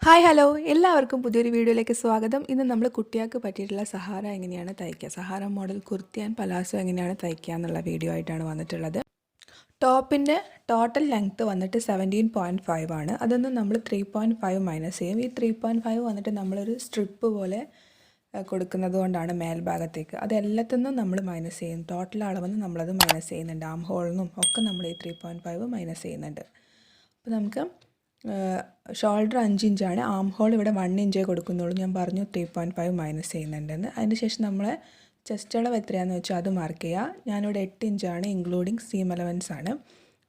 Hi hello എല്ലാവർക്കും പുതിയൊരു വീഡിയോയിലേക്ക് സ്വാഗതം. ഇന്ന് നമ്മൾ കുട്ടികൾക്ക് പറ്റിയിട്ടുള്ള സഹാറ എങ്ങനെയാണ് തയ്ക്കുക, Sahara model kurti and palazzo എങ്ങനെയാണ് തയ്ക്കുക എന്നുള്ള വീഡിയോ ആയിട്ടാണ് വന്നിട്ടുള്ളത്. ടോപ്പിൻ്റെ ടോട്ടൽ ലെങ്ത്ത് വന്നിട്ട് 17.5 ആണ്. അതൊന്ന് നമ്മൾ 3.5 മൈനസ് ചെയ്യും. ഈ 3.5 വന്നിട്ട് നമ്മളൊരു സ്ട്രിപ്പ് പോലെ കൊടുക്കുന്നത് കൊണ്ടാണ് മേൽഭാഗത്തേക്ക്. അത് എല്ലാത്തിനും നമ്മൾ മൈനസ് ചെയ്യും. ടോട്ടൽ അളവെന്ന് നമ്മളത് മൈനസ് ചെയ്യുന്നുണ്ട്. ആം ഹോളിനും ഒക്കെ നമ്മൾ ഈ 3.5 മൈനസ് ചെയ്യുന്നുണ്ട്. അപ്പോൾ നമുക്ക് ഷോൾഡർ 5 ഇഞ്ചാണ്, ആം ഹോൾ ഇവിടെ 1 ഇഞ്ചേ കൊടുക്കുന്നുള്ളൂ. ഞാൻ പറഞ്ഞു 3.5 മൈനസ് ചെയ്യുന്നുണ്ടെന്ന്. അതിന് ശേഷം നമ്മൾ ചെസ്റ്റ് അളവ് എത്രയാണെന്ന് വെച്ചാൽ അത് മാർക്ക് ചെയ്യുക. ഞാനിവിടെ 8 ഇഞ്ചാണ്, ഇൻക്ലൂഡിങ് സീം അലവൻസ് ആണ്.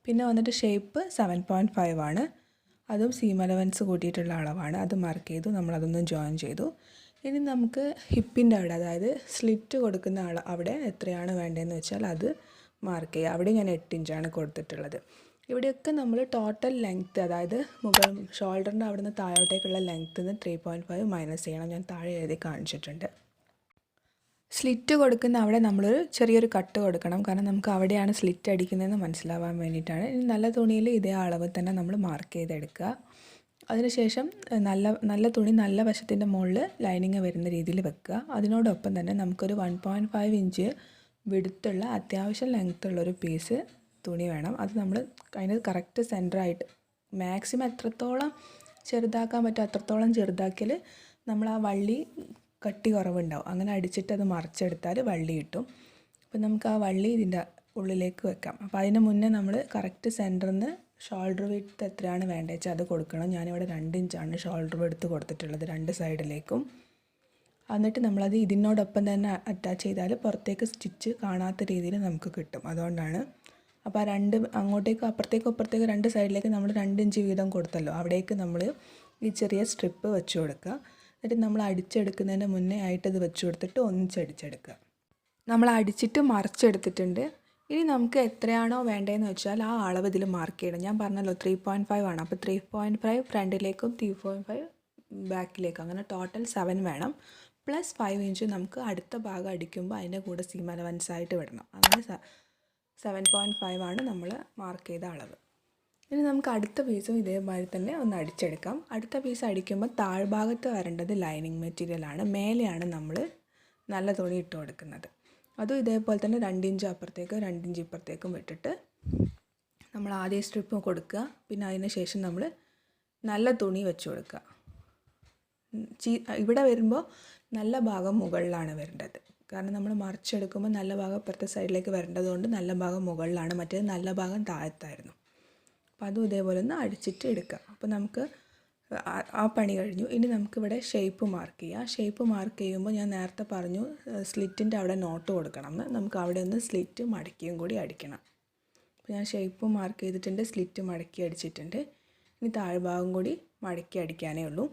പിന്നെ വന്നിട്ട് ഷേപ്പ് 7.5 ആണ്, അതും സീം അലവൻസ് കൂട്ടിയിട്ടുള്ള അളവാണ്. അത് മാർക്ക് ചെയ്തു, നമ്മളതൊന്നും ജോയിൻ ചെയ്തു. ഇനി നമുക്ക് ഹിപ്പിൻ്റെ അവിടെ, അതായത് സ്ലിറ്റ് കൊടുക്കുന്ന അവിടെ എത്രയാണ് വേണ്ടതെന്ന് വെച്ചാൽ അത് മാർക്ക് ചെയ്യുക. അവിടെ ഞാൻ 8 ഇഞ്ചാണ് കൊടുത്തിട്ടുള്ളത്. ഇവിടെയൊക്കെ നമ്മൾ ടോട്ടൽ ലെങ്ത്ത്, അതായത് ഷോൾഡറിൻ്റെ അവിടെ നിന്ന് താഴോട്ടേക്കുള്ള ലെങ്ത്തിന് 3.5 മൈനസ് ചെയ്യണം. ഞാൻ താഴെ എഴുതി കാണിച്ചിട്ടുണ്ട്. സ്ലിറ്റ് കൊടുക്കുന്ന അവിടെ നമ്മളൊരു ചെറിയൊരു കട്ട് കൊടുക്കണം, കാരണം നമുക്ക് അവിടെയാണ് സ്ലിറ്റ് അടിക്കുന്നതെന്ന് മനസ്സിലാവാൻ വേണ്ടിയിട്ടാണ്. ഇനി നല്ല തുണിയിൽ ഇതേ അളവ് തന്നെ നമ്മൾ മാർക്ക് ചെയ്തെടുക്കുക. അതിനുശേഷം നല്ല തുണി നല്ല വശത്തിൻ്റെ മുകളിൽ ലൈനിങ് വരുന്ന രീതിയിൽ വെക്കുക. അതിനോടൊപ്പം തന്നെ നമുക്കൊരു 1.5 ഇഞ്ച് വിടുത്തുള്ള അത്യാവശ്യം ലെങ്ത്തുള്ളൊരു പീസ് തുണി വേണം. അത് നമ്മൾ അതിന് കറക്റ്റ് സെൻറ്ററായിട്ട് മാക്സിമം എത്രത്തോളം ചെറുതാക്കാൻ പറ്റും അത്രത്തോളം ചെറുതാക്കിയാൽ നമ്മൾ ആ വള്ളി കട്ടി കുറവുണ്ടാവും. അങ്ങനെ അടിച്ചിട്ട് അത് മറിച്ചെടുത്താൽ വള്ളി കിട്ടും. അപ്പോൾ നമുക്ക് ആ വള്ളി ഇതിൻ്റെ ഉള്ളിലേക്ക് വെക്കാം. അപ്പോൾ അതിന് മുന്നേ നമ്മൾ കറക്റ്റ് സെൻറ്ററിൽ നിന്ന് ഷോൾഡർ വിഡ്ത്ത് എത്രയാണ് വേണ്ടത് വെച്ചാൽ അത് കൊടുക്കണം. ഞാനിവിടെ 2 ഇഞ്ചാണ് ഷോൾഡർ വിഡ്ത്ത് കൊടുത്തിട്ടുള്ളത് 2 സൈഡിലേക്കും. എന്നിട്ട് നമ്മളത് ഇതിനോടൊപ്പം തന്നെ അറ്റാച്ച് ചെയ്താൽ പുറത്തേക്ക് സ്റ്റിച്ച് കാണാത്ത രീതിയിൽ നമുക്ക് കിട്ടും. അതുകൊണ്ടാണ്. അപ്പോൾ ആ അങ്ങോട്ടേക്കും അപ്പുറത്തേക്കും 2 സൈഡിലേക്ക് നമ്മൾ 2 ഇഞ്ച് വീതം കൊടുത്തല്ലോ, അവിടേക്ക് നമ്മൾ ഈ ചെറിയ സ്ട്രിപ്പ് വെച്ച് കൊടുക്കുക. എന്നിട്ട് നമ്മൾ അടിച്ചെടുക്കുന്നതിന് മുന്നേ ആയിട്ട് ഇത് വെച്ച് കൊടുത്തിട്ട് ഒന്നിച്ചടിച്ചെടുക്കുക. നമ്മൾ അടിച്ചിട്ട് മറിച്ചെടുത്തിട്ടുണ്ട്. ഇനി നമുക്ക് എത്രയാണോ വേണ്ടതെന്ന് വെച്ചാൽ ആ അളവ് ഇതിൽ മാർക്ക് ചെയ്യണം. ഞാൻ പറഞ്ഞല്ലോ 3.5 ആണ്. അപ്പോൾ 3.5 ഫ്രണ്ടിലേക്കും 3.5 ബാക്കിലേക്കും, അങ്ങനെ ടോട്ടൽ 7 വേണം. പ്ലസ് 5 ഇഞ്ച് നമുക്ക് അടുത്ത ഭാഗം അടിക്കുമ്പോൾ അതിൻ്റെ കൂടെ സീം അലവൻസ് ആയിട്ട് വിടണം. അങ്ങനെ 7.5 ആണ് നമ്മൾ മാർക്ക് ചെയ്ത അളവ്. ഇനി നമുക്ക് അടുത്ത പീസും ഇതേമാതിരി തന്നെ ഒന്ന് അടിച്ചെടുക്കാം. അടുത്ത പീസ് അടിക്കുമ്പോൾ താഴ്ഭാഗത്ത് വരേണ്ടത് ലൈനിങ് മെറ്റീരിയലാണ്, മേലെയാണ് നമ്മൾ നല്ല തുണി ഇട്ട് കൊടുക്കുന്നത്. അതും ഇതേപോലെ തന്നെ 2 ഇഞ്ച് അപ്പുറത്തേക്ക് 2 ഇഞ്ച് ഇപ്പുറത്തേക്കും വിട്ടിട്ട് നമ്മൾ ആദ്യം സ്ട്രിപ്പ് കൊടുക്കുക. പിന്നെ അതിന് ശേഷം നമ്മൾ നല്ല തുണി വെച്ച് കൊടുക്കുക. ഇവിടെ വരുമ്പോൾ നല്ല ഭാഗം മുകളിലാണ് വരേണ്ടത്, കാരണം നമ്മൾ മറിച്ചെടുക്കുമ്പോൾ നല്ല ഭാഗം ഇപ്പുറത്തെ സൈഡിലേക്ക് വരേണ്ടതുകൊണ്ട് നല്ല ഭാഗം മുകളിലാണ്, മറ്റേത് നല്ല ഭാഗം താഴത്തായിരുന്നു. അപ്പോൾ അതും ഇതേപോലെ ഒന്ന് അടിച്ചിട്ട് എടുക്കുക. അപ്പോൾ നമുക്ക് ആ പണി കഴിഞ്ഞു. ഇനി നമുക്കിവിടെ ഷേപ്പ് മാർക്ക് ചെയ്യാം. ഷേപ്പ് മാർക്ക് ചെയ്യുമ്പോൾ ഞാൻ നേരത്തെ പറഞ്ഞു സ്ലിറ്റിൻ്റെ അവിടെ നോട്ട് കൊടുക്കണം എന്ന്. നമുക്ക് അവിടെ ഒന്ന് സ്ലിറ്റ് മടക്കിയും കൂടി അടിക്കണം. അപ്പോൾ ഞാൻ ഷേപ്പ് മാർക്ക് ചെയ്തിട്ടുണ്ട്, സ്ലിറ്റ് മടക്കി അടിച്ചിട്ടുണ്ട്. ഇനി താഴ്ഭാഗം കൂടി മടക്കി അടിക്കാനേ ഉള്ളൂ.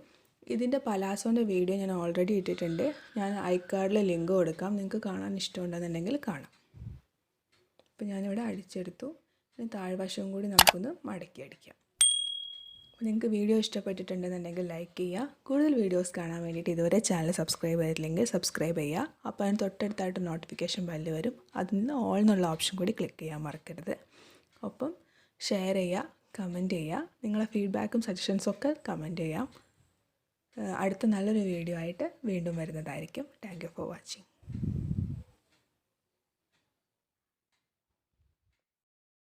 ഇതിൻ്റെ പലാസോൻ്റെ വീഡിയോ ഞാൻ ഓൾറെഡി ഇട്ടിട്ടുണ്ട്. ഞാൻ ഐക്കാർഡിൽ ലിങ്ക് കൊടുക്കാം, നിങ്ങൾക്ക് കാണാൻ ഇഷ്ടമുണ്ടെന്നുണ്ടെങ്കിൽ കാണാം. അപ്പോൾ ഞാനിവിടെ അടിച്ചെടുത്തു. ഇനി താഴ്വശവും കൂടി നമുക്കൊന്ന് മടക്കി അടിക്കാം. അപ്പോൾ നിങ്ങൾക്ക് വീഡിയോ ഇഷ്ടപ്പെട്ടിട്ടുണ്ടെന്നുണ്ടെങ്കിൽ ലൈക്ക് ചെയ്യുക. കൂടുതൽ വീഡിയോസ് കാണാൻ വേണ്ടിയിട്ട് ഇതുവരെ ചാനൽ സബ്സ്ക്രൈബ് ചെയ്തില്ലെങ്കിൽ സബ്സ്ക്രൈബ് ചെയ്യുക. അപ്പോൾ അതിന് തൊട്ടടുത്തായിട്ട് നോട്ടിഫിക്കേഷൻ ബെല്ല് വരും, അതിൽ നിന്ന് ഓൾ എന്നുള്ള ഓപ്ഷൻ കൂടി ക്ലിക്ക് ചെയ്യാൻ മറക്കരുത്. ഒപ്പം ഷെയർ ചെയ്യുക, കമൻറ്റ് ചെയ്യുക. നിങ്ങളെ ഫീഡ്ബാക്കും സജഷൻസും ഒക്കെ കമൻറ്റ് ചെയ്യാം. അടുത്ത നല്ലൊരു വീഡിയോ ആയിട്ട് വീണ്ടും വരുന്നതായിരിക്കും. Thank you for watching.